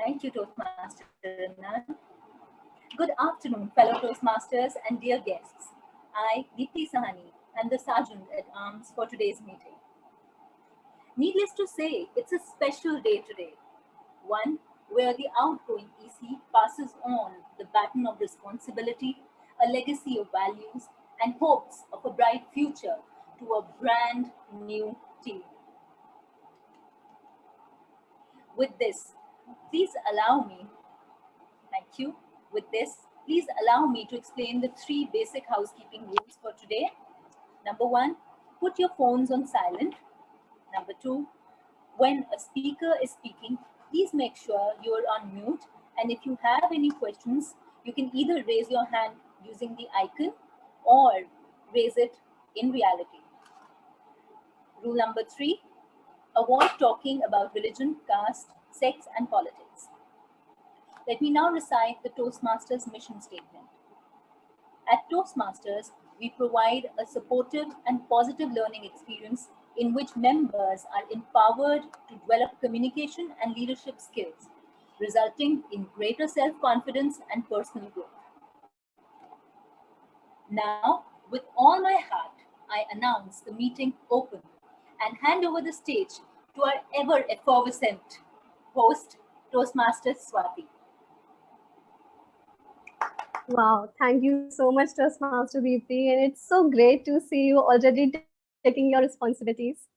Thank you, Toastmaster Nan. Good afternoon, fellow Toastmasters and dear guests. I, Deepthi Sahani, am the Sergeant at Arms for today's meeting. Needless to say, it's a special day today, one where the outgoing EC passes on the baton of responsibility, a legacy of values, and hopes of a bright future to a brand new team. With this, please allow me, thank you. With this, please allow me to explain the 3 basic housekeeping rules for today. Number 1, put your phones on silent. Number 2, when a speaker is speaking, please make sure you're on mute. And if you have any questions, you can either raise your hand using the icon or raise it in reality. Rule number 3, avoid talking about religion, caste, sex, and politics. Let me now recite the Toastmasters mission statement. At Toastmasters, we provide a supportive and positive learning experience in which members are empowered to develop communication and leadership skills, resulting in greater self-confidence and personal growth. Now, with all my heart, I announce the meeting open and hand over the stage to our ever effervescent host, Toastmaster Swati. Wow, thank you so much, Toastmaster Deepthi. And it's so great to see you already taking your responsibilities.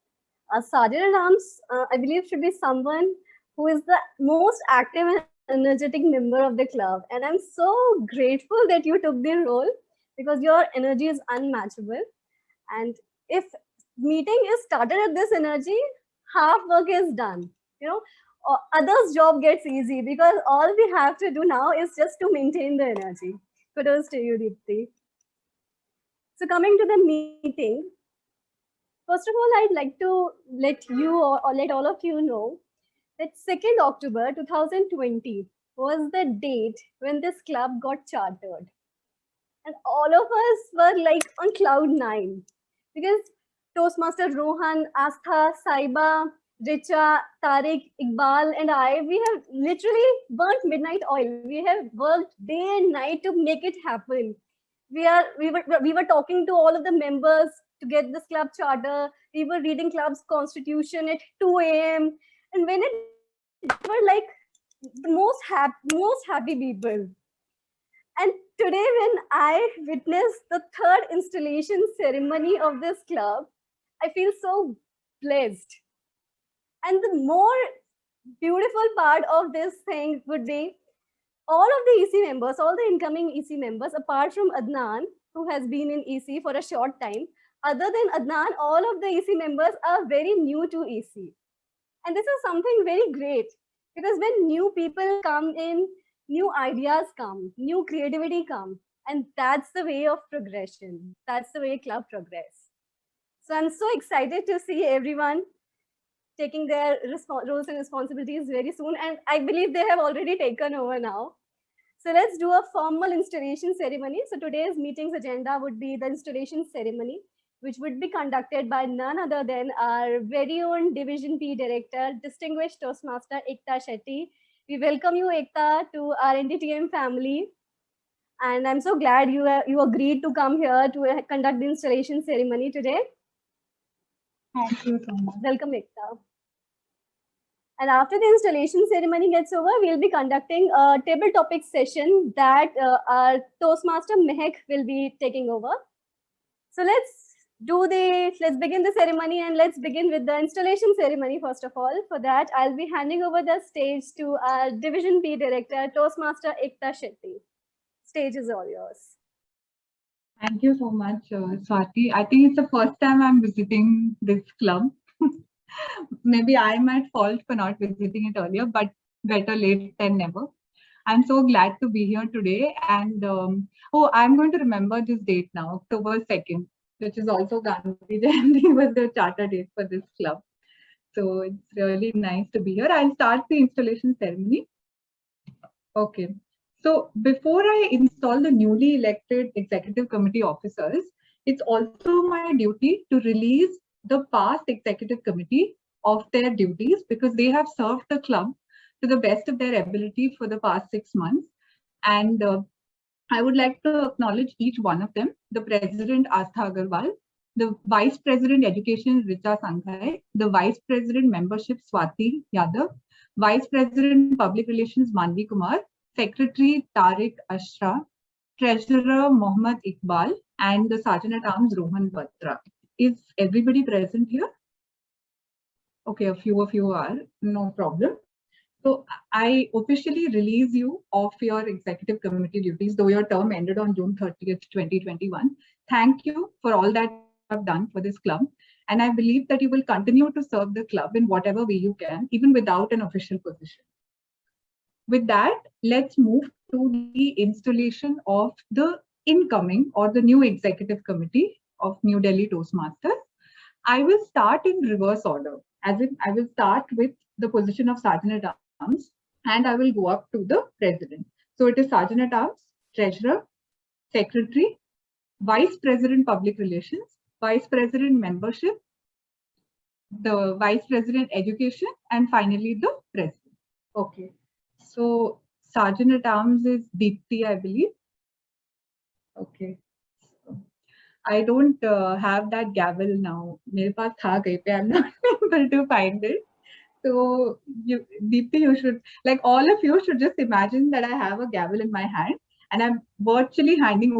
Sergeant at Arms, I believe, should be someone who is the most active and energetic member of the club. And I'm so grateful that you took the role because your energy is unmatchable. And if meeting is started at this energy, half work is done. You know, others' job gets easy because all we have to do now is just to maintain the energy. Kudos to you, Deepthi. So coming to the meeting, first of all, I'd like to let you or let all of you know that 2nd October 2020 was the date when this club got chartered. And all of us were like on cloud 9 because Toastmaster Rohan, Astha, Saiba, Richa, Tariq, Iqbal, and I, we have literally burnt midnight oil. We have worked day and night to make it happen. We were talking to all of the members to get this club charter. We were reading club's constitution at 2 a.m. And when it we were like the most happy people. And today, when I witnessed the 3rd installation ceremony of this club, I feel so blessed. And the more beautiful part of this thing would be all of the EC members, all the incoming EC members, apart from Adnan, who has been in EC for a short time, other than Adnan, all of the EC members are very new to EC. And this is something very great because when new people come in, new ideas come, new creativity come, and that's the way of progression. That's the way club progress. So I'm so excited to see everyone taking their roles and responsibilities very soon, and I believe they have already taken over now. So let's do a formal installation ceremony. So today's meeting's agenda would be the installation ceremony, which would be conducted by none other than our very own Division P Director, distinguished Toastmaster Ekta Shetty. We welcome you, Ekta, to our NDTM family. And I'm so glad you agreed to come here to conduct the installation ceremony today. Thank you so much. Welcome, Ekta. And after the installation ceremony gets over, we'll be conducting a table topic session that our Toastmaster Mehak will be taking over. So let's begin the ceremony, and let's begin with the installation ceremony first of all. For that, I'll be handing over the stage to our Division P Director, Toastmaster Ekta Shetty. Stage is all yours. Thank you so much, Swati. I think it's the first time I'm visiting this club. Maybe I'm at fault for not visiting it earlier, but better late than never. I'm so glad to be here today. And I'm going to remember this date now, October 2nd, which is also Gandhi Jayanti was the charter date for this club. So it's really nice to be here. I'll start the installation ceremony. Okay. So before I install the newly elected executive committee officers, it's also my duty to release the past executive committee of their duties because they have served the club to the best of their ability for the past 6 months. And I would like to acknowledge each one of them. The President, Astha Agarwal, the Vice President, Education, Richa Sanghai, the Vice President, Membership, Swati Yadav, Vice President, Public Relations, Manvi Kumar, Secretary, Tariq Ashra, Treasurer, Mohammad Iqbal, and the Sergeant at Arms, Rohan Batra. Is everybody present here? Okay, a few of you are, no problem. So I officially release you of your executive committee duties, though your term ended on June 30th, 2021. Thank you for all that you have done for this club. And I believe that you will continue to serve the club in whatever way you can, even without an official position. With that, let's move to the installation of the incoming or the new executive committee of New Delhi Toastmasters. I will start in reverse order, as in I will start with the position of Sergeant at Arms and I will go up to the President. So it is Sergeant at Arms, Treasurer, Secretary, Vice President Public Relations, Vice President Membership, the Vice President Education, and finally the President. Okay. So Sergeant at Arms is Deepti, I believe. Okay. So, I don't have that gavel now. मेरे पास था कहीं पे. I'm not able to find it. So Deepti, you should, like all of you should just imagine that I have a gavel in my hand and I'm virtually handing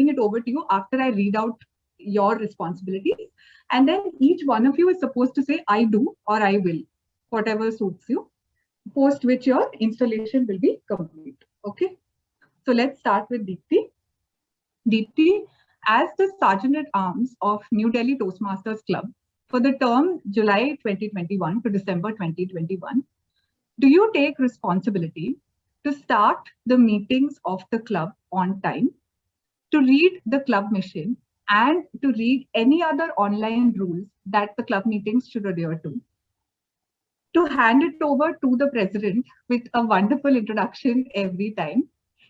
it over to you after I read out your responsibilities. And then each one of you is supposed to say, I do or I will, whatever suits you. Post which your installation will be complete. Okay. So let's start with Deepti. Deepti, as the Sergeant at Arms of New Delhi Toastmasters Club for the term July 2021 to December 2021, do you take responsibility to start the meetings of the club on time, to read the club mission, and to read any other online rules that the club meetings should adhere to hand it over to the President with a wonderful introduction every time?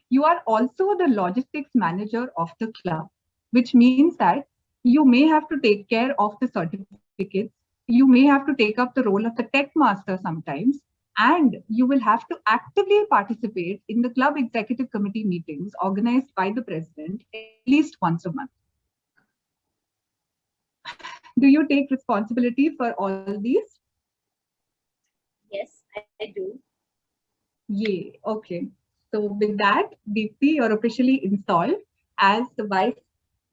You are also the logistics manager of the club, which means that you may have to take care of the certificates, you may have to take up the role of the tech master sometimes, and you will have to actively participate in the club executive committee meetings organized by the President at least once a month. Do you take responsibility for all these? Yes, I do. Yay, okay. So with that, Deepti, you're officially installed as the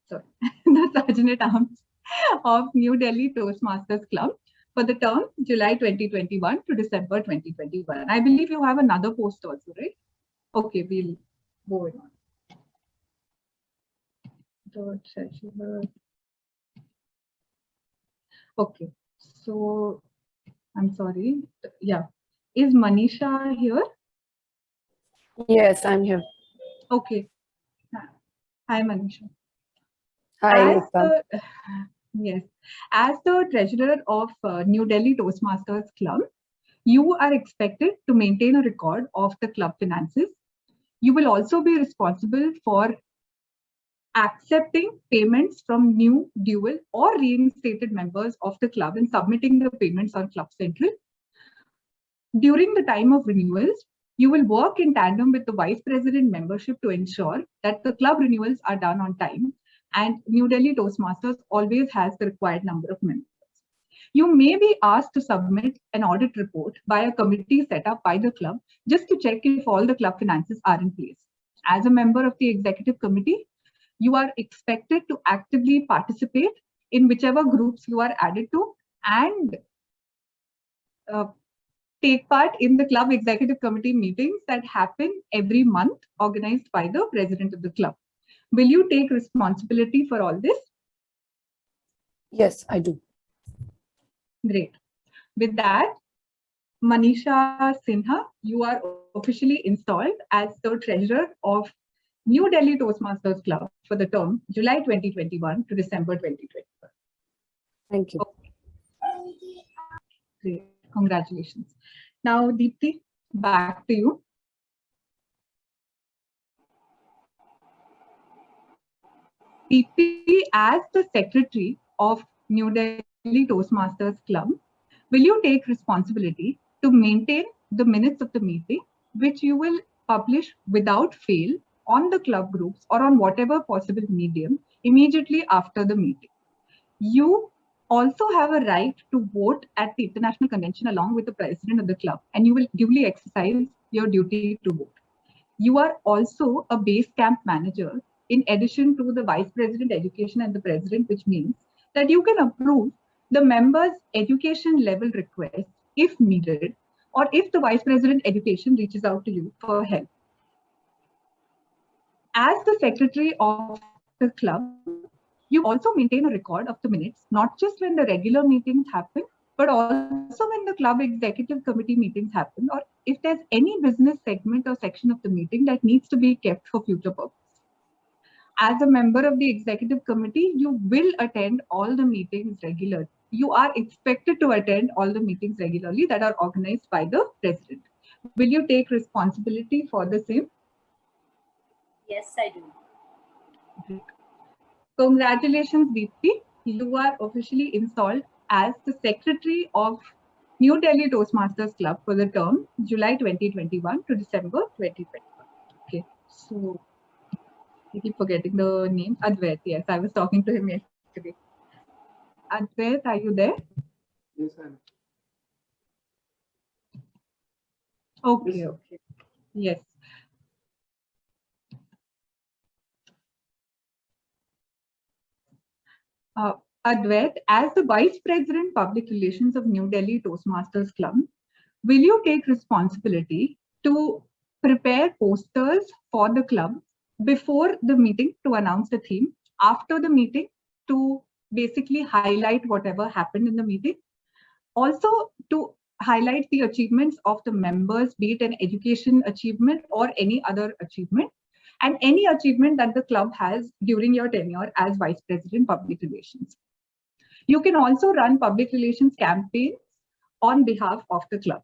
the Sergeant at Arms of New Delhi Toastmasters Club for the term July 2021 to December 2021. I believe you have another post also, right? Okay, we'll go on. The treasurer. Okay, so I'm sorry. Yeah, is Manisha here? Yes, I'm here. Okay. Hi, Manisha. Hi, Yes, as the treasurer of New Delhi Toastmasters Club, you are expected to maintain a record of the club finances. You will also be responsible for accepting payments from new, dual, or reinstated members of the club and submitting the payments on Club Central. During the time of renewals, you will work in tandem with the Vice President membership to ensure that the club renewals are done on time, and New Delhi Toastmasters always has the required number of members. You may be asked to submit an audit report by a committee set up by the club just to check if all the club finances are in place. As a member of the executive committee, you are expected to actively participate in whichever groups you are added to and take part in the club executive committee meetings that happen every month organized by the President of the club. Will you take responsibility for all this? Yes, I do. Great. With that, Manisha Sinha, you are officially installed as the treasurer of New Delhi Toastmasters Club for the term July 2021 to December 2021. Thank you. Great. Congratulations. Now, Deepti, back to you. Deepti, as the secretary of New Delhi Toastmasters Club, will you take responsibility to maintain the minutes of the meeting, which you will publish without fail on the club groups or on whatever possible medium immediately after the meeting. You also have a right to vote at the international convention along with the president of the club, and you will duly exercise your duty to vote. You are also a base camp manager in addition to the vice president education and the president, which means that you can approve the members' education level requests if needed, or if the vice president education reaches out to you for help. As the secretary of the club, you also maintain a record of the minutes, not just when the regular meetings happen, but also when the club executive committee meetings happen, or if there's any business segment or section of the meeting that needs to be kept for future purpose. As a member of the executive committee, you will attend all the meetings regularly. You are expected to attend all the meetings regularly that are organized by the president. Will you take responsibility for the same? Yes, I do. Great. Congratulations, Deepti. You are officially installed as the secretary of New Delhi Toastmasters Club for the term July 2021 to December 2021. Okay, so I keep forgetting the name. Advait, yes, I was talking to him yesterday. Advait, are you there? Yes, I am. Okay, Yes. okay. Yes. Advait, as the Vice President Public Relations of New Delhi Toastmasters Club, will you take responsibility to prepare posters for the club before the meeting to announce the theme, after the meeting to basically highlight whatever happened in the meeting, also to highlight the achievements of the members, be it an education achievement or any other achievement, and any achievement that the club has during your tenure as Vice President Public Relations. You can also run public relations campaigns on behalf of the club.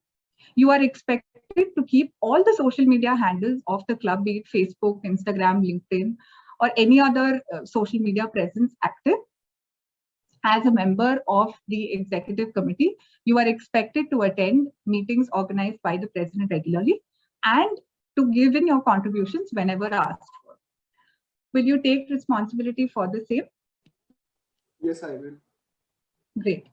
You are expected to keep all the social media handles of the club, be it Facebook, Instagram, LinkedIn, or any other social media presence active. As a member of the executive committee, you are expected to attend meetings organized by the president regularly and to give in your contributions whenever asked for. Will you take responsibility for the same? Yes, I will. Great.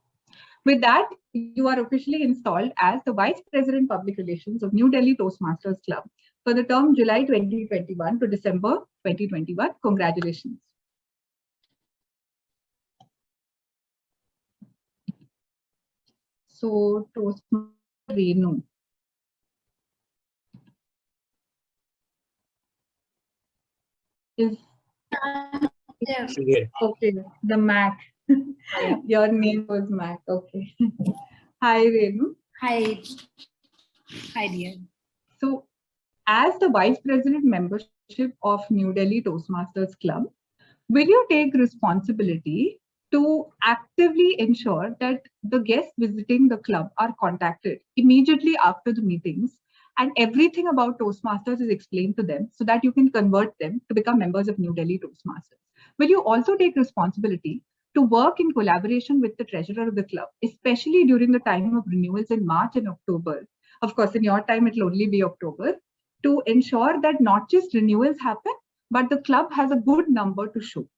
With that, you are officially installed as the Vice President Public Relations of New Delhi Toastmasters Club for the term July 2021 to December 2021. Congratulations. So, Toastmaster Renu. Is okay, the Mac. Your name was Mac. Okay. Hi, Renu. Hi. Hi, dear. So, as the Vice President membership of New Delhi Toastmasters Club, will you take responsibility to actively ensure that the guests visiting the club are contacted immediately after the meetings and everything about Toastmasters is explained to them so that you can convert them to become members of New Delhi Toastmasters? Will you also take responsibility to work in collaboration with the treasurer of the club, especially during the time of renewals in March and October? Of course, in your time, it will only be October, to ensure that not just renewals happen, but the club has a good number to show.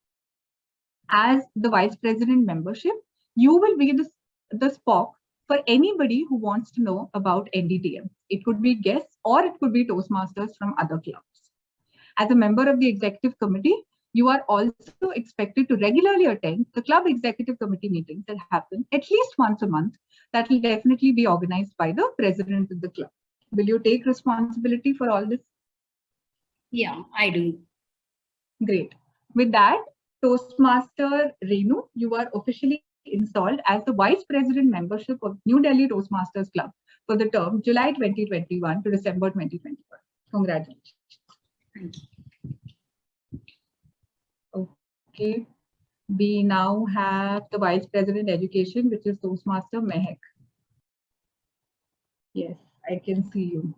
As the Vice President membership, you will be the SPOC for anybody who wants to know about NDTM. It could be guests or it could be Toastmasters from other clubs. As a member of the executive committee, you are also expected to regularly attend the club executive committee meetings that happen at least once a month. That will definitely be organized by the president of the club. Will you take responsibility for all this? Yeah, I do. Great. With that, Toastmaster Renu, you are officially installed as the Vice President membership of New Delhi Toastmasters Club for the term July 2021 to December 2021. Congratulations. Thank you. Okay. We now have the Vice President Education, which is Toastmaster Mehak. Yes, I can see you.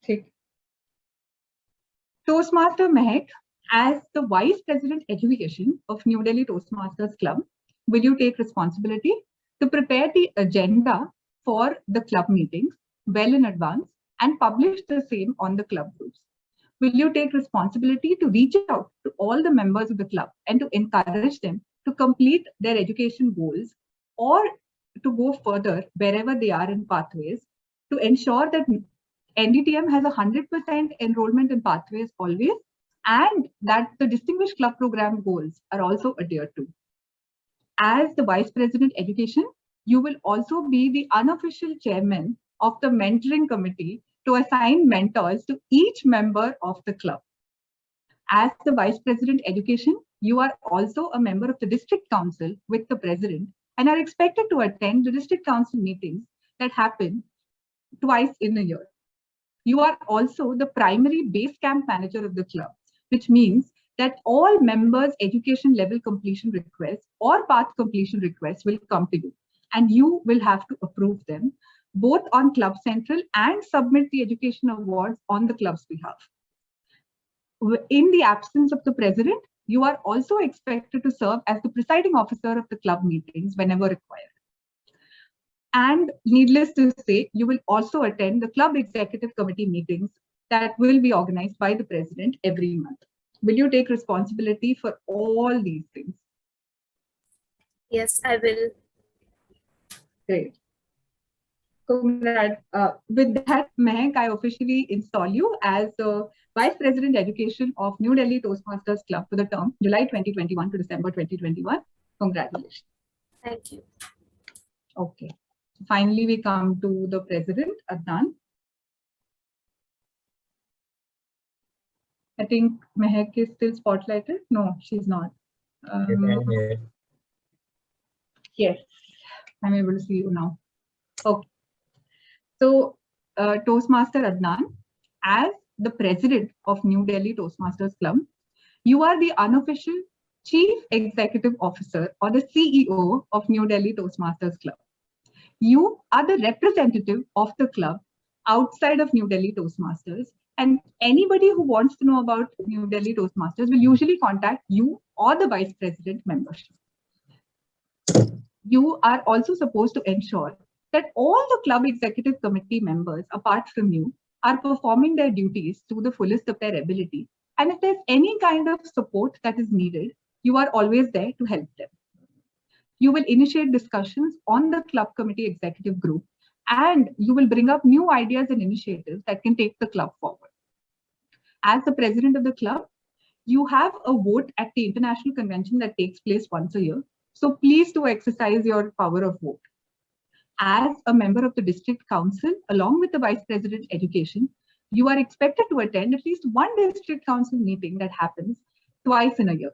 Okay. Toastmaster Mehak, as the Vice President Education of New Delhi Toastmasters Club will you take responsibility to prepare the agenda for the club meetings well in advance and publish the same on the club groups? Will you take responsibility to reach out to all the members of the club and to encourage them to complete their education goals or to go further wherever they are in pathways to ensure that NDTM has 100% enrollment in pathways always, and that the Distinguished Club Program goals are also adhered to? As the Vice President Education, you will also be the unofficial chairman of the mentoring committee to assign mentors to each member of the club. As the Vice President Education, you are also a member of the District Council with the President and are expected to attend the District Council meetings that happen twice in a year. You are also the primary base camp manager of the club, which means that all members' education level completion requests or path completion requests will come to you, and you will have to approve them both on Club Central and submit the education awards on the club's behalf. In the absence of the president, you are also expected to serve as the presiding officer of the club meetings whenever required. And needless to say, you will also attend the club executive committee meetings that will be organized by the president every month. Will you take responsibility for all these things? Yes, I will. Great. With that, Mehak, I officially install you as the Vice President Education of New Delhi Toastmasters Club for the term July 2021 to December 2021. Congratulations. Thank you. Okay. Finally, we come to the President, Adnan. I think Mehak is still spotlighted. No, she's not. Yes, I'm able to see you now. Okay. So, Toastmaster Adnan, as the President of New Delhi Toastmasters Club, you are the unofficial Chief Executive Officer or the CEO of New Delhi Toastmasters Club. You are the representative of the club outside of New Delhi Toastmasters, and anybody who wants to know about New Delhi Toastmasters will usually contact you or the Vice President membership. You are also supposed to ensure that all the club executive committee members, apart from you, are performing their duties to the fullest of their ability. And if there's any kind of support that is needed, you are always there to help them. You will initiate discussions on the club committee executive group, and you will bring up new ideas and initiatives that can take the club forward. As the president of the club, you have a vote at the international convention that takes place once a year. So please do exercise your power of vote. As a member of the district council, along with the Vice President Education, you are expected to attend at least one district council meeting that happens twice in a year.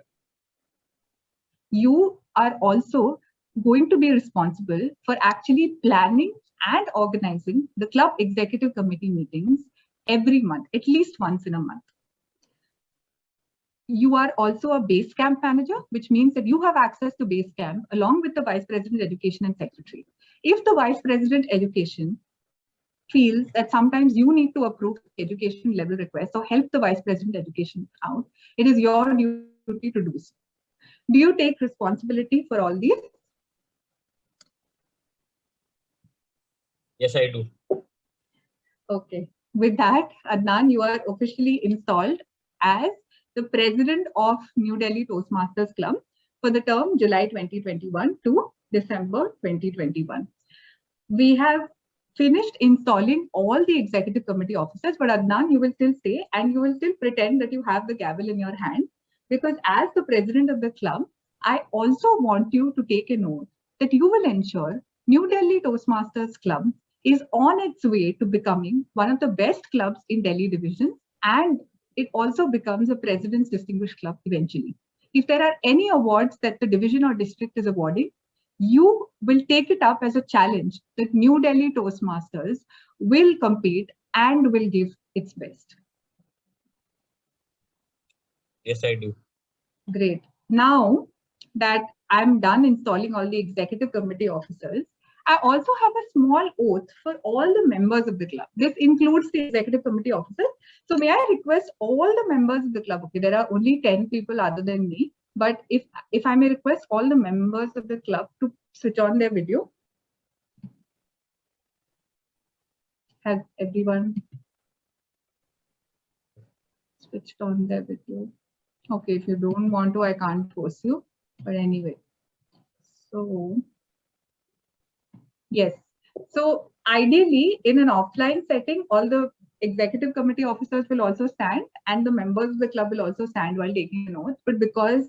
You are also going to be responsible for actually planning and organizing the club executive committee meetings every month, at least once in a month. You are also a base camp manager, which means that you have access to base camp along with the Vice President Education and Secretary. If the Vice President Education feels that sometimes you need to approve education level requests or help the Vice President Education out, it is your duty to do so. Do you take responsibility for all these? Yes, I do. Okay. With that, Adnan, you are officially installed as the President of New Delhi Toastmasters Club for the term July 2021 to December 2021. We have finished installing all the executive committee officers, but Adnan, you will still stay and you will still pretend that you have the gavel in your hand, because as the president of the club, I also want you to take an oath that you will ensure New Delhi Toastmasters Club is on its way to becoming one of the best clubs in Delhi division, and it also becomes a President's Distinguished Club eventually. If there are any awards that the division or district is awarding, you will take it up as a challenge that New Delhi Toastmasters will compete and will give its best. Yes, I do. Great. Now that I'm done installing all the executive committee officers, I also have a small oath for all the members of the club. This includes the executive committee officers. So may I request all the members of the club, okay, there are only 10 people other than me, But if I may request all the members of the club to switch on their video. Has everyone switched on their video? Okay, if you don't want to, I can't force you. But anyway, so yes. So ideally, in an offline setting, all the executive committee officers will also stand and the members of the club will also stand while taking notes. But because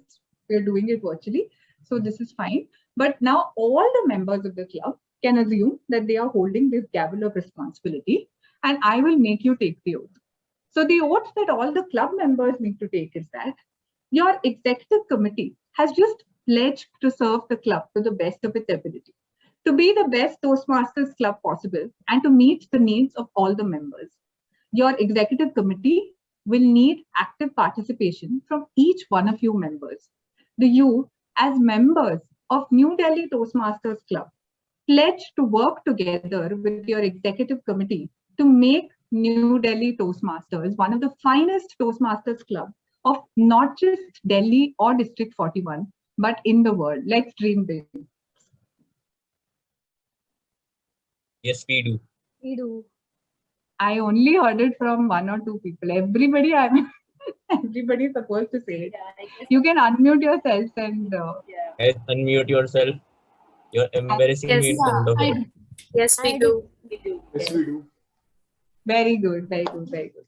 we're doing it virtually, so this is fine. But now all the members of the club can assume that they are holding this gavel of responsibility, and I will make you take the oath. So the oath that all the club members need to take is that your executive committee has just pledged to serve the club to the best of its ability, to be the best Toastmasters club possible, and to meet the needs of all the members. Your executive committee will need active participation from each one of you members. You, as members of New Delhi Toastmasters Club, pledge to work together with your executive committee to make New Delhi Toastmasters one of the finest Toastmasters club of not just Delhi or District 41, but in the world. Let's dream big. Yes, we do. We do. I only heard it from one or two people. Everybody is supposed to say it. Yeah, I guess. You can unmute yourselves and Yeah. Guys, unmute yourself. You're embarrassing me in Yes, front of I us. do. yes, I we do. We do. Yes, Yeah. we do. very good, very good, very good.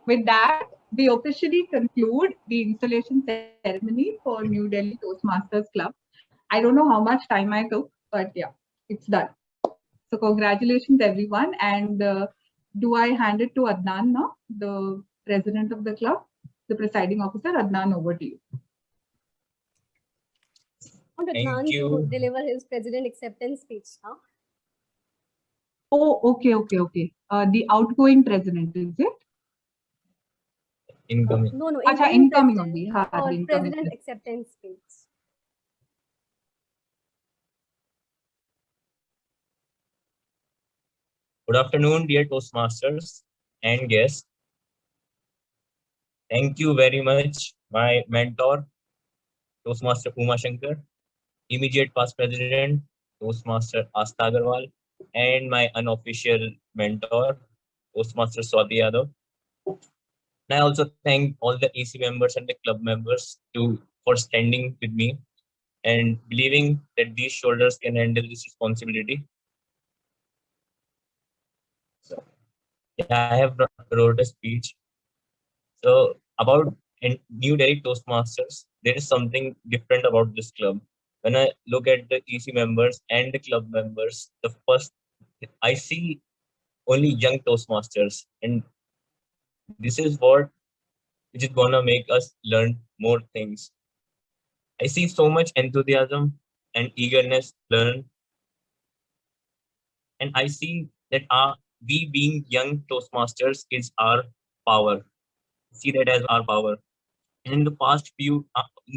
With that, we officially conclude the installation ceremony for New Delhi Toastmasters Club. I don't know how much time I took, but yeah, it's done. So congratulations, everyone. And do I hand it to Adnan now, the president of the club, the presiding officer? Adnan, over to you. I want Thank Adnan to you. deliver his president acceptance speech now. Oh, okay. The outgoing president, is it? Incoming. No, Acha, incoming only. Ha, or the incoming president acceptance speech. Good afternoon, dear Toastmasters and guests. Thank you very much, my mentor, Toastmaster Uma Shankar, immediate past president, Toastmaster Asta Agarwal, and my unofficial mentor, Toastmaster Swati Yadav. And I also thank all the EC members and the club members for standing with me and believing that these shoulders can handle this responsibility. So, yeah, I have wrote a speech. So about New Delhi Toastmasters, there is something different about this club. When I look at the EC members and the club members, I see only young Toastmasters, and this is which is gonna make us learn more things. I see so much enthusiasm and eagerness to learn, and I see that we being young Toastmasters is our power. See that as our power. In the past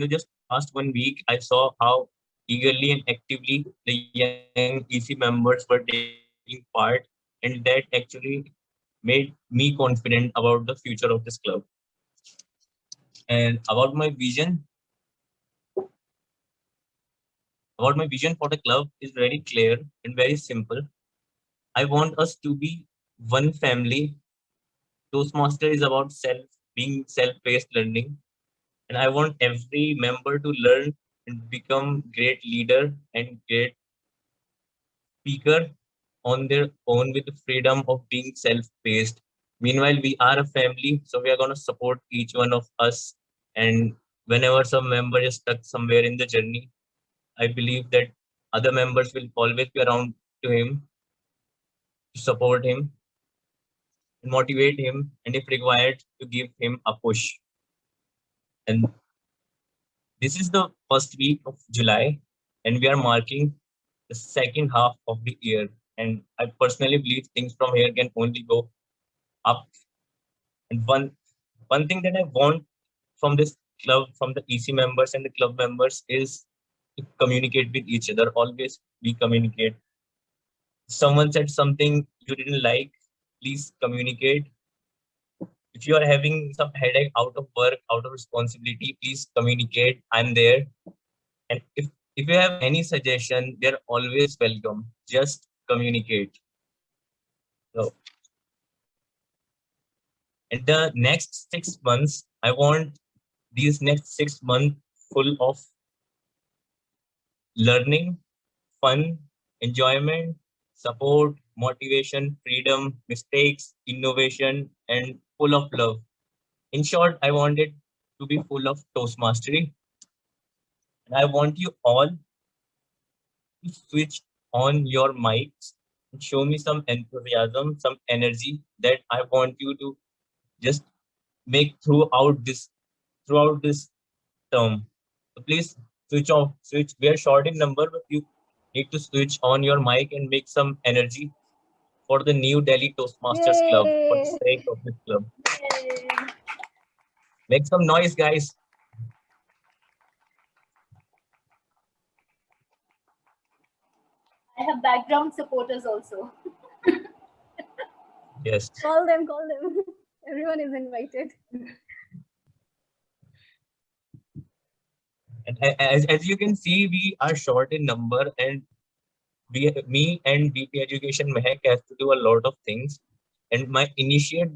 just past 1 week, I saw how eagerly and actively the young EC members were taking part, and that actually made me confident about the future of this club. And about my vision for the club is very clear and very simple. I want us to be one family. Toastmaster is about being self-paced learning. And I want every member to learn and become great leader and great speaker on their own with the freedom of being self-paced. Meanwhile, we are a family, so we are going to support each one of us. And whenever some member is stuck somewhere in the journey, I believe that other members will always be around to him, to support him, and motivate him, and if required, to give him a push. And this is the first week of July, and we are marking the second half of the year. And I personally believe things from here can only go up. And one thing that I want from this club, from the EC members and the club members, is to communicate with each other. Always we communicate. Someone said something you didn't like, please communicate. If you are having some headache out of work, out of responsibility, please communicate. I'm there. And if you have any suggestion, they're always welcome. Just communicate. So, in the next 6 months, I want these next 6 months full of learning, fun, enjoyment, support, motivation, freedom, mistakes, innovation, and full of love. In short, I want it to be full of Toastmastery. And I want you all to switch on your mics and show me some enthusiasm, some energy that I want you to just make throughout this term. So please switch off, switch. We are short in number, but you need to switch on your mic and make some energy for the New Delhi Toastmasters Club, for the Yay! sake of this club. Yay. Make some noise, guys. I have background supporters also. Yes. Call them, call them. Everyone is invited. And as you can see, we are short in number, and me and BP Education Mehak has to do a lot of things. And my initiate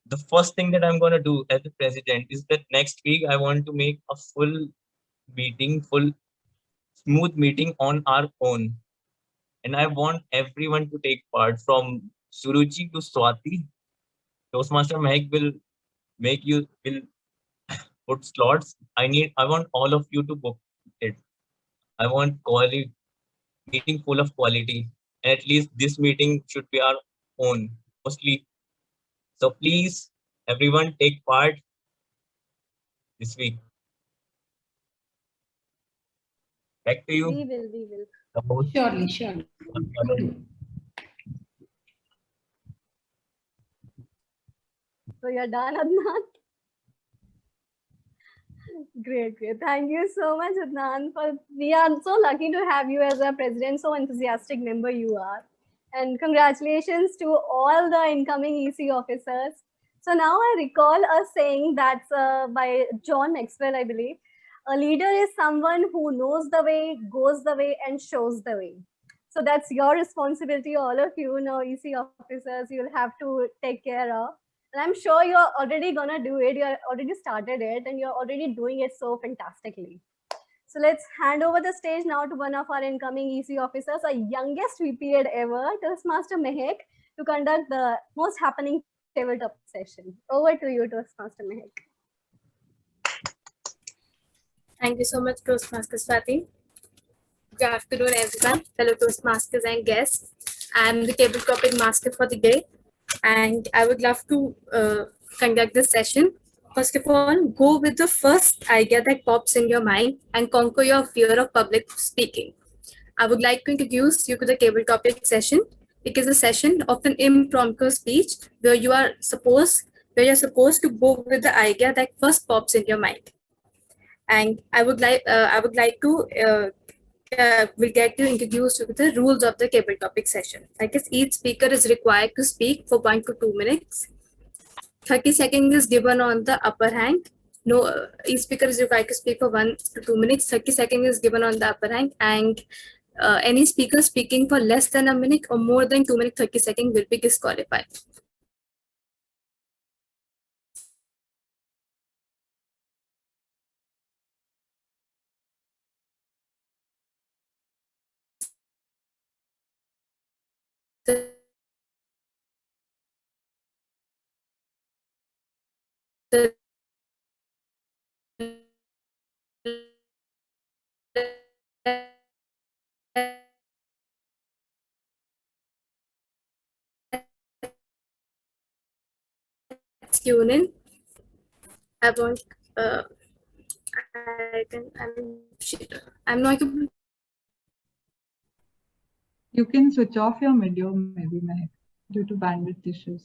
the first thing that I'm gonna do as the president is that next week I want to make a full smooth meeting on our own. And I want everyone to take part from Suruchi to Swati. Toastmaster Mehak will put slots. I want all of you to book it. I want quality meeting full of quality. And at least this meeting should be our own mostly. So please, everyone take part this week. Back to you. We will. The host. Surely, surely. So you're done, Adnan? Great. Thank you so much, Adnan. We are so lucky to have you as a president, so enthusiastic member you are. And congratulations to all the incoming EC officers. So now I recall a saying that's by John Maxwell, I believe. A leader is someone who knows the way, goes the way, and shows the way. So that's your responsibility, all of you now, EC officers, you'll have to take care of. And I'm sure you're already gonna do it. You're already started it and you're already doing it so fantastically. So let's hand over the stage now to one of our incoming EC officers, our youngest VP ever, Toastmaster Mehak, to conduct the most happening tabletop session. Over to you, Toastmaster Mehak. Thank you so much, Toastmaster Swati. Good afternoon, everyone, fellow Toastmasters and guests. I'm the table topic master for the day, and I would love to conduct this session. First of all, go with the first idea that pops in your mind and conquer your fear of public speaking. I would like to introduce you to the table topic session. It is a session of an impromptu speech where you're supposed to go with the idea that first pops in your mind. And I would like to will get to introduce you to the rules of the table topic session. I guess each speaker is required to speak for 1 to 2 minutes. 30 seconds is given on the upper hand. No, each speaker is required to speak for 1 to 2 minutes. 30 seconds is given on the upper hand, and any speaker speaking for less than a minute or more than 2 minutes 30 seconds will be disqualified. Tune in. I want. I'm not able. You can switch off your video, maybe, Mehak, due to bandwidth issues.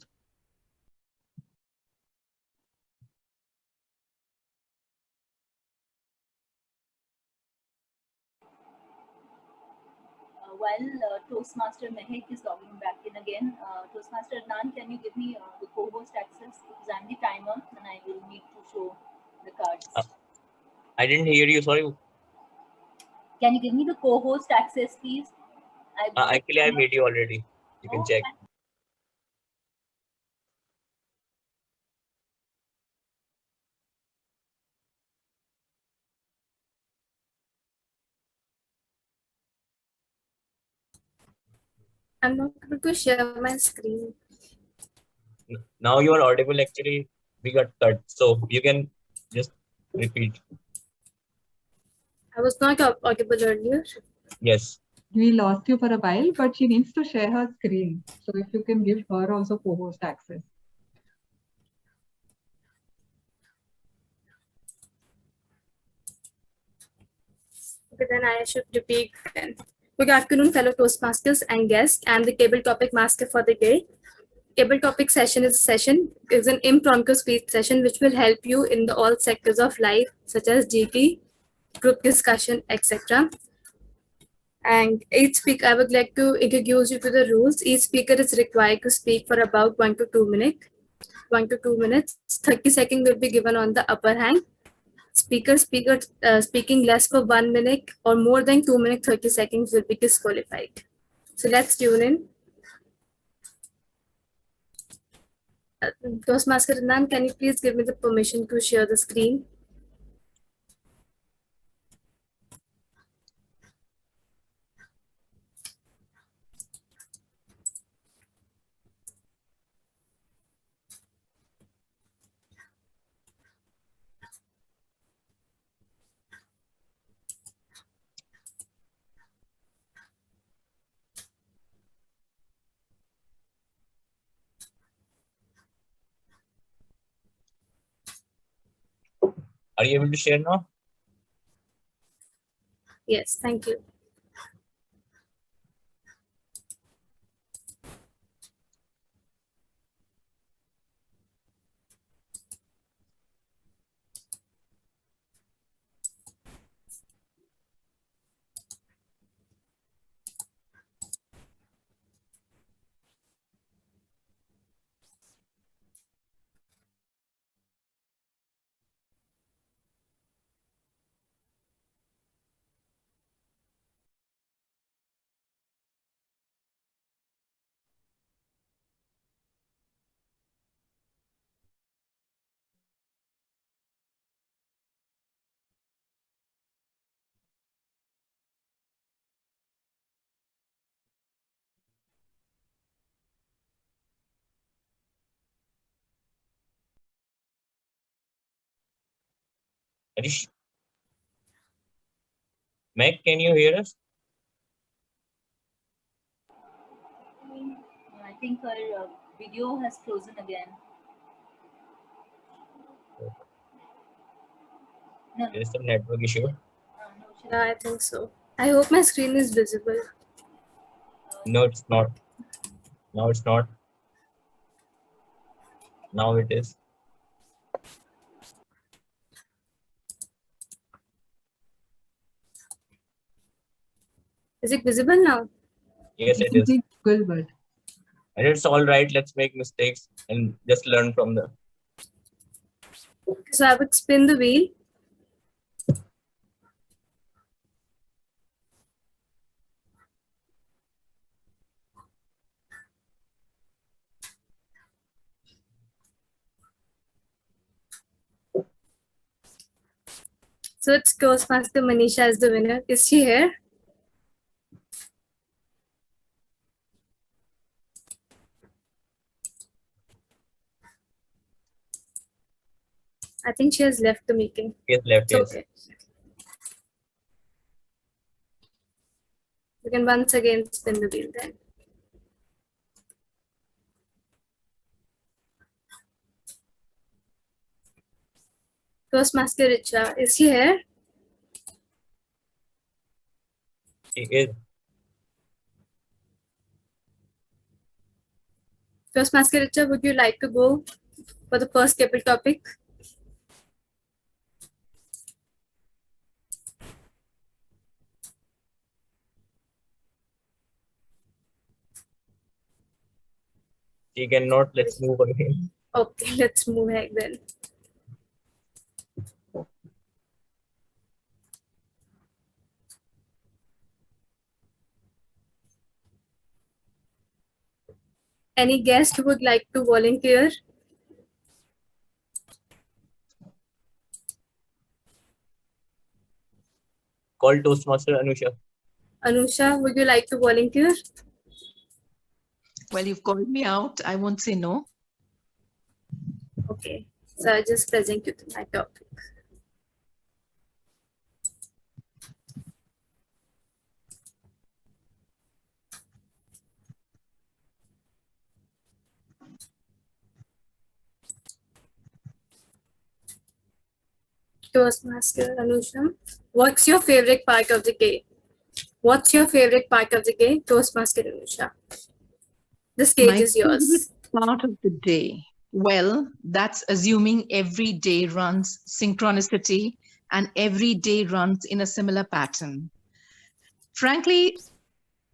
while Toastmaster Mehek is logging back in again, Toastmaster Adnan, can you give me the co-host access? Because I'm the timer and I will need to show the cards. I didn't hear you. Sorry. Can you give me the co-host access, please? Actually, I made you already. You can check. I'm not able to share my screen. Now you are audible. Actually, we got cut. So you can just repeat. I was not audible earlier. Yes. We lost you for a while, but she needs to share her screen. So if you can give her also co-host access. Okay, then I should repeat then. Good afternoon, fellow Toastmasters and guests. I'm the table topic master for the day. Table topic session is an impromptu speech session which will help you in the all sectors of life, such as GT, group discussion, etc. And each speaker, I would like to introduce you to the rules. Each speaker is required to speak for about 1 to 2 minutes. 1 to 2 minutes. 30 seconds will be given on the upper hand. Speaker speaking less for 1 minute or more than 2 minutes 30 seconds will be disqualified. So let's tune in. Toastmaster Adnan, can you please give me the permission to share the screen? Are you able to share now? Yes, thank you. Arish? Meg, can you hear us? I think her video has frozen again. No, There is some network issue. no, Yeah, I think so. I hope my screen is visible. No, it's not. Now it's not. Now it is. Is it visible now? Yes, it It's is. a Google word. And it's all right. Let's make mistakes and just learn from them. So I would spin the wheel. So it's Toastmaster Manisha is the winner. Is she here? I think she has left the meeting. Yes, left, It's yes. okay. You can once again spin the wheel then. Toastmaster Richa, is she here? She is. Toastmaster Richa, would you like to go for the first table topic? She cannot. Let's move again. Okay, let's move ahead then. Any guest who would like to volunteer? Call Toastmaster Anusha. Anusha, would you like to volunteer? Well, you've called me out. I won't say no. Okay, so I'll just present you to my topic. Toastmaster Anusha, what's your favorite part of the day? What's your favorite part of the day, Toastmaster Anusha? The stage My is yours. favorite part of the day. Well, that's assuming every day runs synchronicity and every day runs in a similar pattern. Frankly,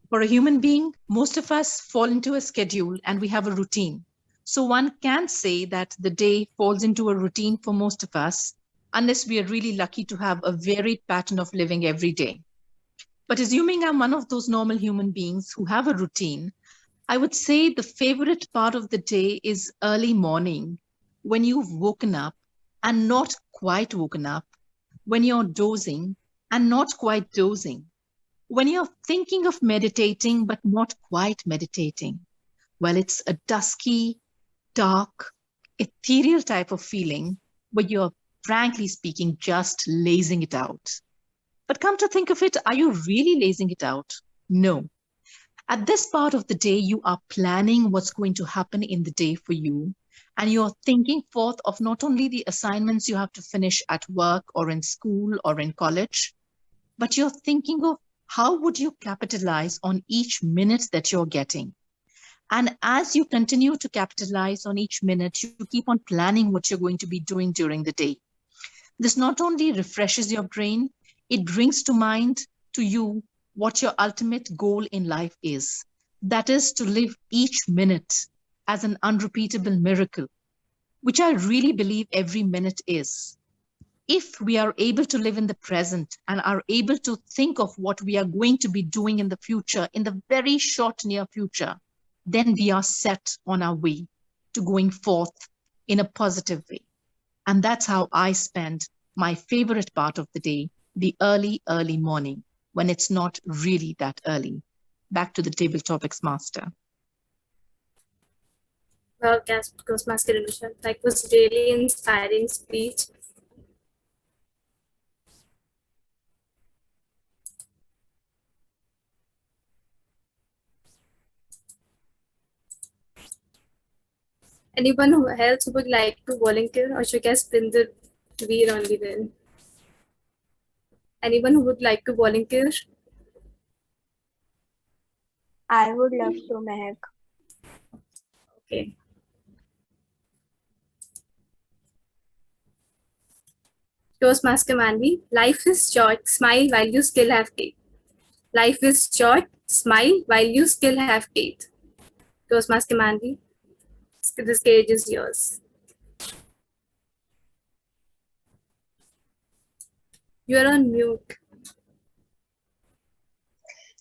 for a human being, most of us fall into a schedule and we have a routine. So one can say that the day falls into a routine for most of us, unless we are really lucky to have a varied pattern of living every day. But assuming I'm one of those normal human beings who have a routine, I would say the favorite part of the day is early morning, when you've woken up and not quite woken up, when you're dozing and not quite dozing, when you're thinking of meditating but not quite meditating. Well, it's a dusky, dark, ethereal type of feeling where you're, frankly speaking, just lazing it out. But come to think of it, are you really lazing it out? No. At this part of the day, you are planning what's going to happen in the day for you. And you're thinking forth of not only the assignments you have to finish at work or in school or in college, but you're thinking of how would you capitalize on each minute that you're getting. And as you continue to capitalize on each minute, you keep on planning what you're going to be doing during the day. This not only refreshes your brain, it brings to mind to you what your ultimate goal in life is. That is to live each minute as an unrepeatable miracle, which I really believe every minute is. If we are able to live in the present and are able to think of what we are going to be doing in the future, in the very short near future, then we are set on our way to going forth in a positive way. And that's how I spend my favorite part of the day, the early, early morning, when it's not really that early. Back to the table topics, Master. Well, Toastmaster Anusha, that was really inspiring speech. Anyone who else would like to volunteer, or should I spin the wheel only then? Anyone who would like to volunteer? I would love to, Mehak. Okay. Toastmaster Manvi, life is short, smile while you still have teeth. Life is short, smile while you still have teeth. Toastmaster Manvi, the stage is yours. You're on mute.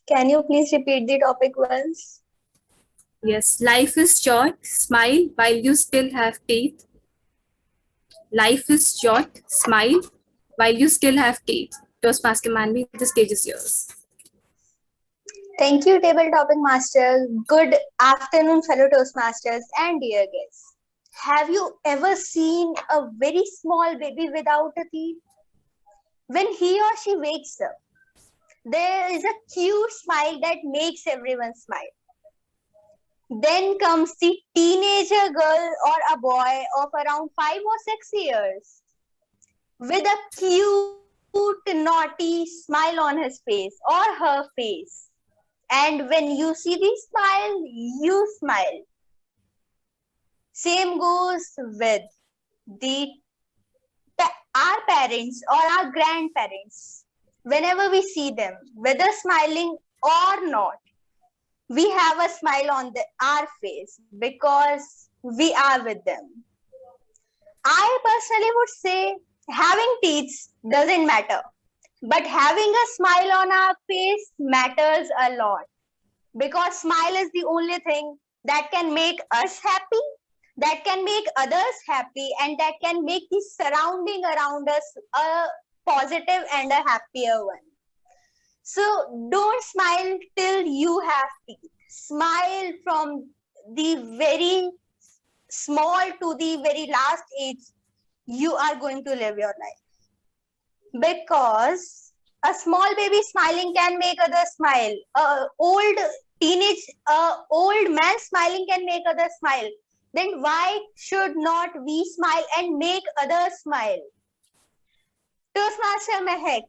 Can you please repeat the topic once? Yes, life is short, smile while you still have teeth. Life is short, smile while you still have teeth. Toastmaster Manvi, the stage is yours. Thank you, Table Topic Master. Good afternoon, fellow Toastmasters and dear guests. Have you ever seen a very small baby without a teeth? When he or she wakes up, there is a cute smile that makes everyone smile. Then comes the teenager girl or a boy of around 5 or 6 years with a cute, naughty smile on his face or her face. And when you see the smile, you smile. Same goes with our parents or our grandparents. Whenever we see them, whether smiling or not, we have a smile on our face because we are with them. I personally would say having teeth doesn't matter, but having a smile on our face matters a lot, because smile is the only thing that can make us happy, that can make others happy, and that can make the surrounding around us a positive and a happier one. So don't smile till you have teeth. Smile from the very small to the very last age you are going to live your life. Because a small baby smiling can make others smile. Old man smiling can make others smile. Then why should not we smile and make others smile? Toastmaster Mehak,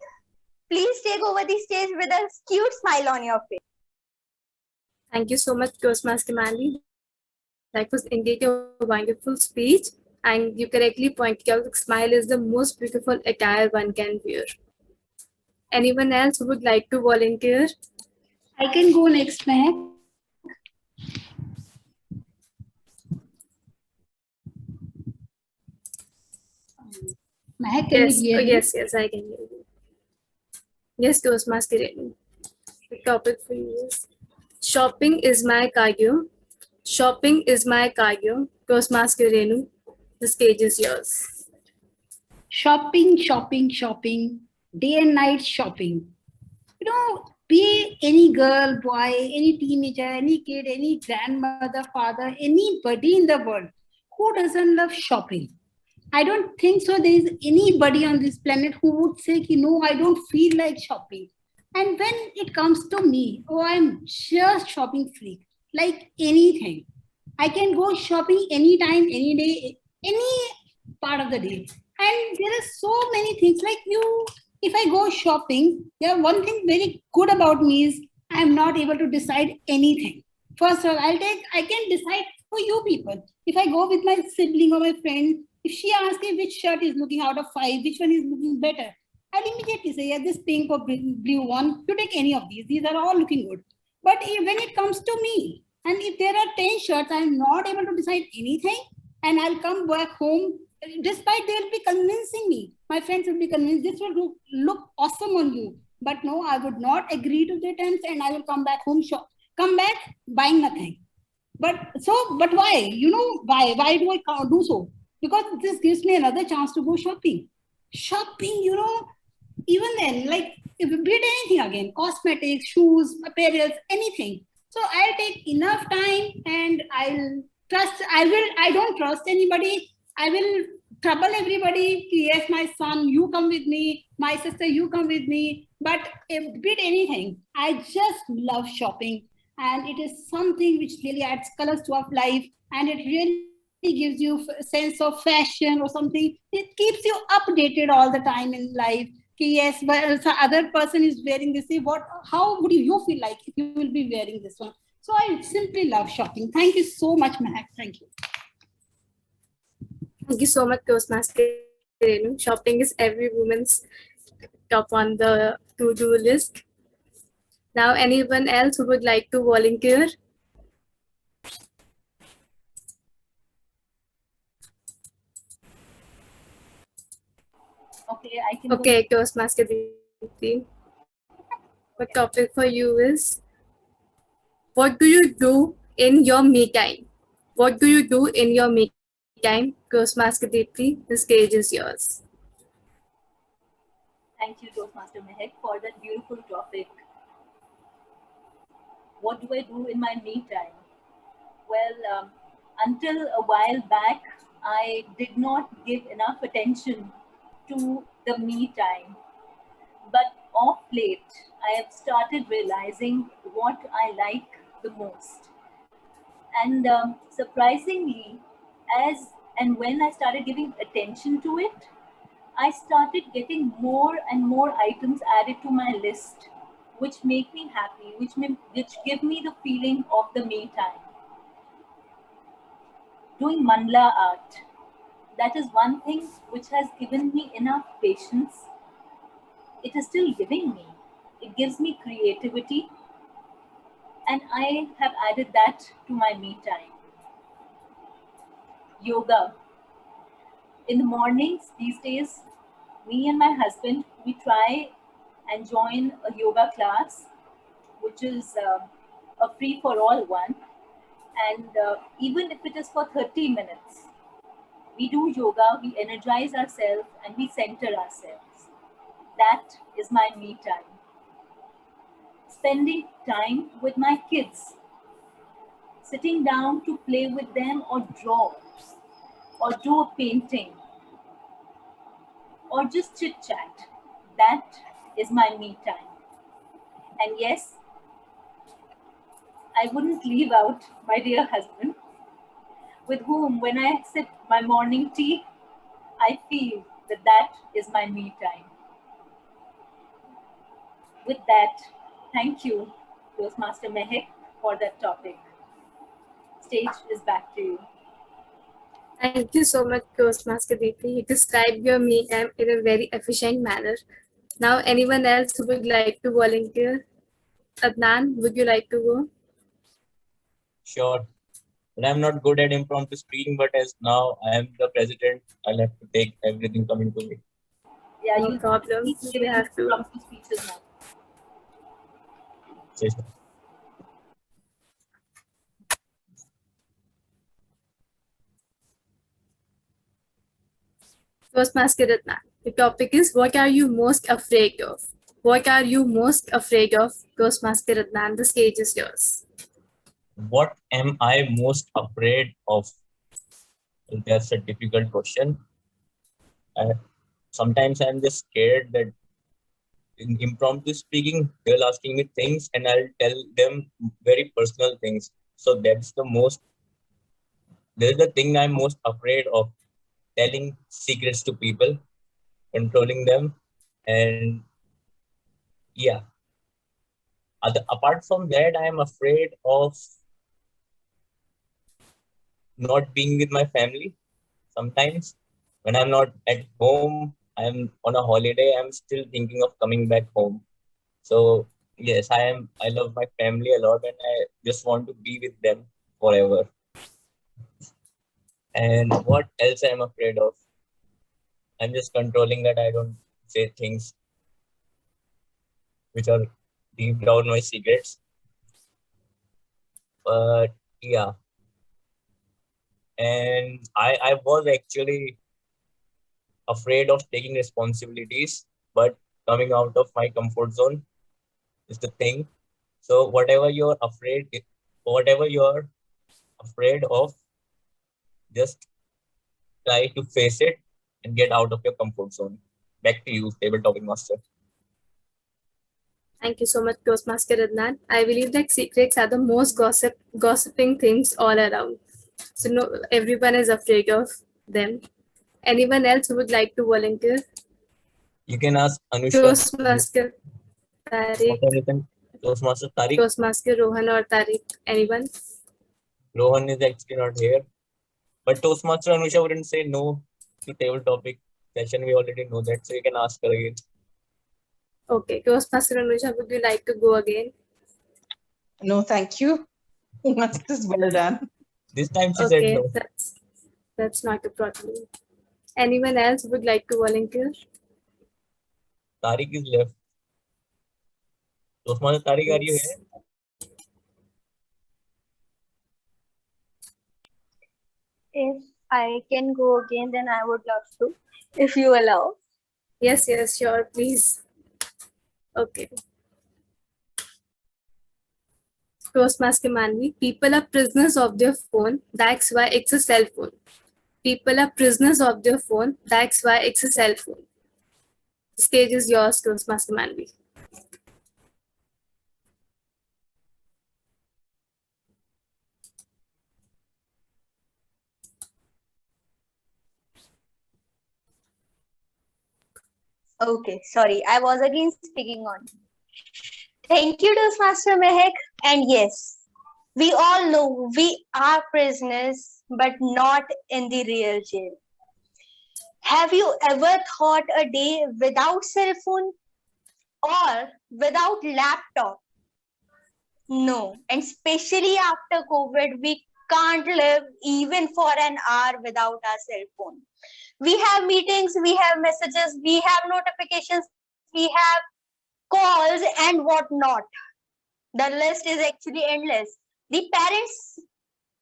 please take over the stage with a cute smile on your face. Thank you so much, Toastmaster Mandy. That was indeed a wonderful speech. And you correctly pointed out that smile is the most beautiful attire one can wear. Anyone else who would like to volunteer? I can go next, Mehak. Mehak, can Yes, you hear me? yes, I can hear you. Yes, Toastmaster Renu. The topic for you is shopping is my cardio. Shopping is my cardio. Toastmaster Renu, the stage is yours. Shopping, shopping, shopping, day and night shopping. You know, be any girl, boy, any teenager, any kid, any grandmother, father, anybody in the world who doesn't love shopping. I don't think so. There is anybody on this planet who would say, no, I don't feel like shopping. And when it comes to me, oh, I'm just shopping freak, like anything. I can go shopping anytime, any day, any part of the day. And there are so many things like if I go shopping, one thing very good about me is I'm not able to decide anything. First of all, I can decide for you people. If I go with my sibling or my friend, if she asks me which shirt is looking out of 5, which one is looking better, I'll immediately say, yeah, this pink or blue one, you take any of these. These are all looking good. But when it comes to me, and if there are 10 shirts, I'm not able to decide anything, and I'll come back home, despite they'll be convincing me. My friends will be convinced this will look awesome on you. But no, I would not agree to the terms, and I will come back home, come back buying nothing. But why? You know why? Why do I do so? Because this gives me another chance to go shopping. Shopping, even then, like if you did anything again, cosmetics, shoes, apparel, anything. So I'll take enough time and I don't trust anybody. I will trouble everybody. Yes, my son, you come with me. My sister, you come with me. But if did anything, I just love shopping. And it is something which really adds colors to our life. And it really gives you a sense of fashion or something. It keeps you updated all the time in life. Yes, but the other person is wearing this. How would you feel like if you will be wearing this one? So I simply love shopping. Thank you so much, Mehak. Thank you. Thank you so much, Toastmaster Renu. Shopping is every woman's top on the to-do list. Now, anyone else who would like to volunteer? Okay, I can. Okay, Toastmaster Deepti. The topic for you is, what do you do in your me time? What do you do in your me time? Toastmaster Deepti, the stage is yours. Thank you, Toastmaster Mehak, for that beautiful topic. What do I do in my me time? Well, until a while back, I did not give enough attention to the me time. But of late, I have started realizing what I like the most. And surprisingly, as and when I started giving attention to it, I started getting more and more items added to my list, which make me happy, which give me the feeling of the me time. Doing mandala art, that is one thing which has given me enough patience. It is still giving me. It gives me creativity. and I have added that to my me time. Yoga. In the mornings these days, me and my husband, we try and join a yoga class, which is a free for all one. And even if it is for 30 minutes, we do yoga, we energize ourselves and we center ourselves. That is my me time. Spending time with my kids, sitting down to play with them or draw or do a painting or just chit chat. That is my me time. And yes, I wouldn't leave out my dear husband, with whom when I sip my morning tea, I feel that that is my me time. With that, thank you, Toastmaster Mehek, for that topic. Stage is back to you. Thank you so much, Toastmaster Deepthi. You described your me time in a very efficient manner. Now, anyone else who would like to volunteer? Adnan, would you like to go? Sure. But I'm not good at impromptu speaking, but as now I am the president, I'll have to take everything coming to me. Yeah, No you problem. You have to. impromptu speeches now. Yes. Toastmaster Adnan. The topic is, what are you most afraid of? What are you most afraid of, Toastmaster Adnan? The stage is yours. What am I most afraid of? Well, that's a difficult question. Sometimes I'm just scared that in impromptu speaking, they're asking me things and I'll tell them very personal things. So that's the thing I'm most afraid of, telling secrets to people, controlling them, and yeah. Apart from that, I'm afraid of not being with my family. Sometimes when I'm not at home, I'm on a holiday, I'm still thinking of coming back home. So yes, I love my family a lot and I just want to be with them forever. And what else I'm afraid of? I'm just controlling that I don't say things which are deep down my secrets. But yeah. And I was actually afraid of taking responsibilities, but coming out of my comfort zone is the thing. So whatever you're afraid of, just try to face it and get out of your comfort zone. Back to you, table topic master. Thank you so much, Toastmaster Adnan. I believe that secrets are the most gossiping things all around. So no, everyone is afraid of them. Anyone else who would like to volunteer? You can ask Anushka. Toastmaster Tariq. Toastmaster Tariq. Toastmaster Rohan or Tariq. Anyone? Rohan is actually not here. But Toastmaster Anusha wouldn't say no to table topic session. We already know that. So you can ask her again. Okay. Toastmaster Anusha, would you like to go again? No, thank you. That is well done. This time she said no. That's not a problem. Anyone else would like to volunteer? Tariq is left. Toastmaster Tariq, are you here? If I can go again, then I would love to, if you allow. Yes, sure, please. Okay. Toastmaster Manvi, people are prisoners of their phone. That's why it's a cell phone. People are prisoners of their phone. That's why it's a cell phone. The stage is yours, Toastmaster Manvi. Okay, sorry, I was again speaking on. Thank you, Toastmaster Mehek. And yes, we all know we are prisoners, but not in the real jail. Have you ever thought a day without cell phone or without laptop? No. And especially after COVID, we can't live even for an hour without our cell phone. We have meetings, we have messages, we have notifications, we have calls and whatnot. The list is actually endless. The parents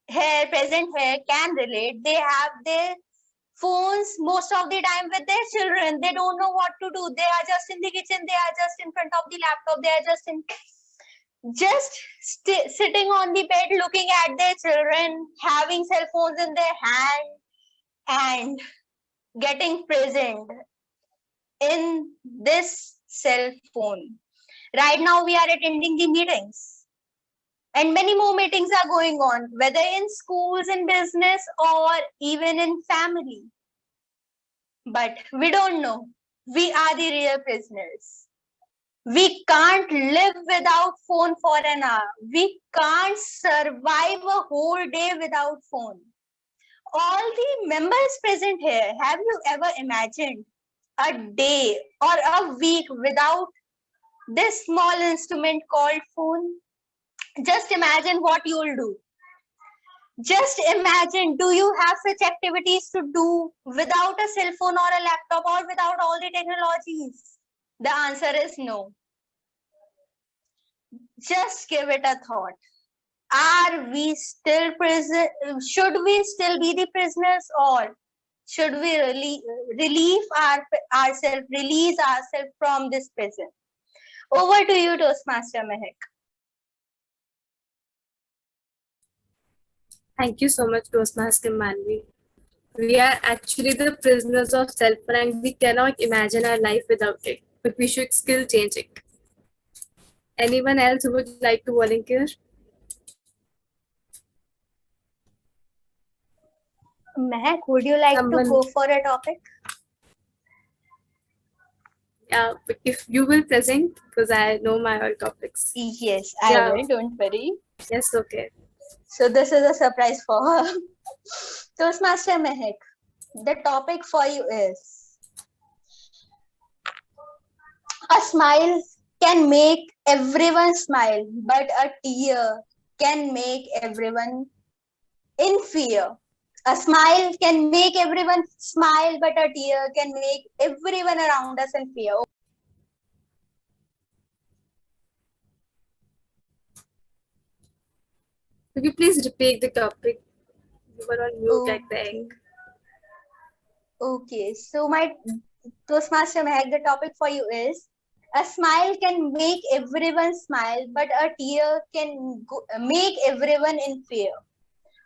here, present here, can relate. They have their phones most of the time with their children. They don't know what to do. They are just in the kitchen. They are just in front of the laptop. They are just sitting on the bed, looking at their children, having cell phones in their hand, and getting present in this cell phone. Right now, we are attending the meetings, and many more meetings are going on, whether in schools, in business, or even in family. But we don't know. We are the real prisoners. We can't live without phone for an hour. We can't survive a whole day without phone. All the members present here, have you ever imagined a day or a week without this small instrument called phone? Just imagine what you will do. Just imagine, do you have such activities to do without a cell phone or a laptop or without all the technologies? The answer is no. Just give it a thought. Are we still prison? Should we still be the prisoners, or should we release ourselves from this prison? Over to you, Toastmaster Mehak. Thank you so much, Toastmaster Manvi. We are actually the prisoners of self and we cannot imagine our life without it, but we should still change it. Anyone else who would like to volunteer? Mehak, would you like to go for a topic? Yeah, but if you will present, because I know my all topics. Yes, I will, don't worry. Yes, okay. So this is a surprise for her. Toastmaster Mehak, the topic for you is: a smile can make everyone smile, but a tear can make everyone in fear. A smile can make everyone smile, but a tear can make everyone around us in fear. Could you please repeat the topic? You were on mute, I think. Okay, so my Toastmaster Mehak, the topic for you is: a smile can make everyone smile, but a tear can make everyone in fear.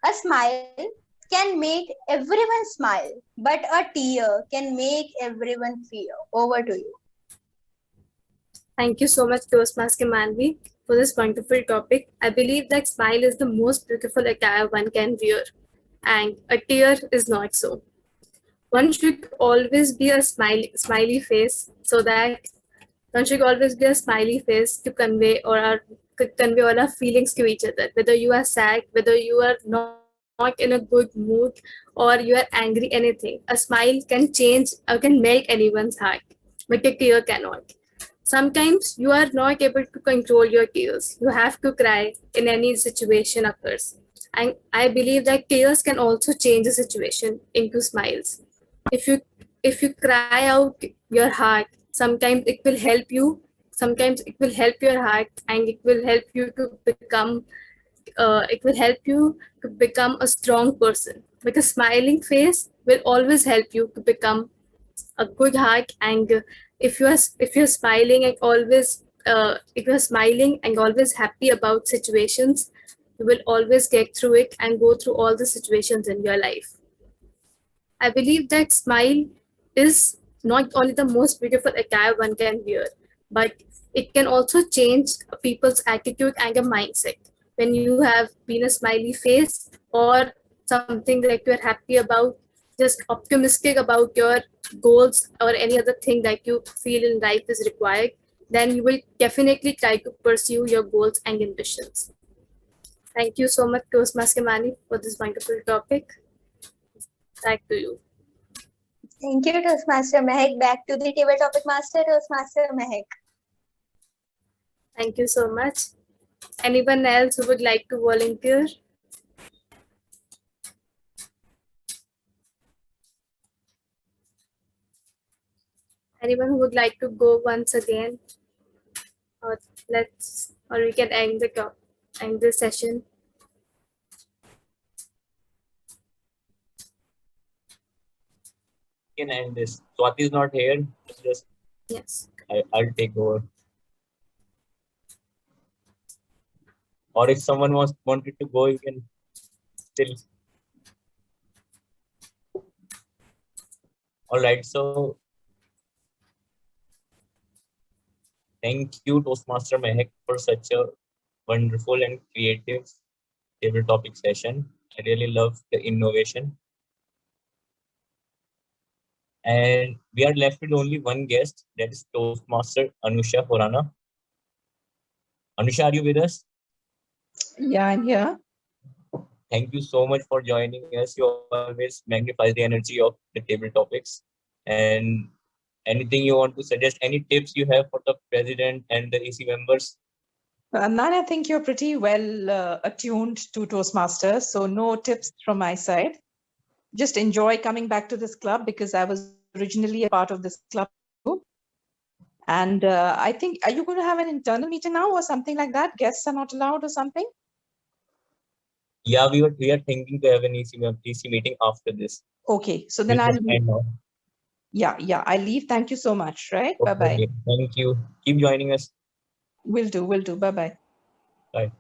A smile can make everyone smile, but a tear can make everyone fear. Over to you. Thank you so much, Toastmaster Manvi, for this wonderful topic. I believe that smile is the most beautiful attire one can wear, and a tear is not so. One should always be a smiley face, so that one should always be a smiley face to convey all our feelings to each other. Whether you are sad, whether you are not in a good mood, or you are angry, anything. A smile can change or can melt anyone's heart, but a tear cannot. Sometimes you are not able to control your tears. You have to cry in any situation occurs. And I believe that tears can also change a situation into smiles. If you cry out your heart, sometimes it will help you. Sometimes it will help your heart, and it will help you to become. It will help you to become a strong person. But a smiling face will always help you to become a good heart. And if you're smiling and always if you're smiling and always happy about situations, you will always get through it and go through all the situations in your life. I believe that smile is not only the most beautiful attire one can wear, but it can also change people's attitude and a mindset. When you have been a smiley face or something that you're happy about, just optimistic about your goals or any other thing that you feel in life is required, then you will definitely try to pursue your goals and ambitions. Thank you so much, Toastmaster Mani, for this wonderful topic. Back to you. Thank you, Toastmaster Mehak. Back to the table topic master, Toastmaster Mehak. Thank you so much. Anyone else who would like to volunteer? Anyone who would like to go once again? Or we can end the session. We can end this. Swati is not here. Just Yes. I'll take over. Or if someone wanted to go, you can still. All right. So thank you, Toastmaster Mehak, for such a wonderful and creative table topic session. I really love the innovation. And we are left with only one guest, that is Toastmaster Anusha Khurana. Anusha, are you with us? Yeah, I'm here. Thank you so much for joining us. You always magnify the energy of the table topics. And anything you want to suggest, any tips you have for the president and the EC members? Nan, I think you're pretty well attuned to Toastmasters, so no tips from my side. Just enjoy coming back to this club because I was originally a part of this club too. And I think, are you going to have an internal meeting now or something like that? Guests are not allowed or something? Yeah, we are thinking to have an EC meeting after this. Okay, so then I'll leave. Yeah, I'll leave. Thank you so much, right? Okay, Bye-bye. thank you. Keep joining us. Will do. Bye-bye. Bye.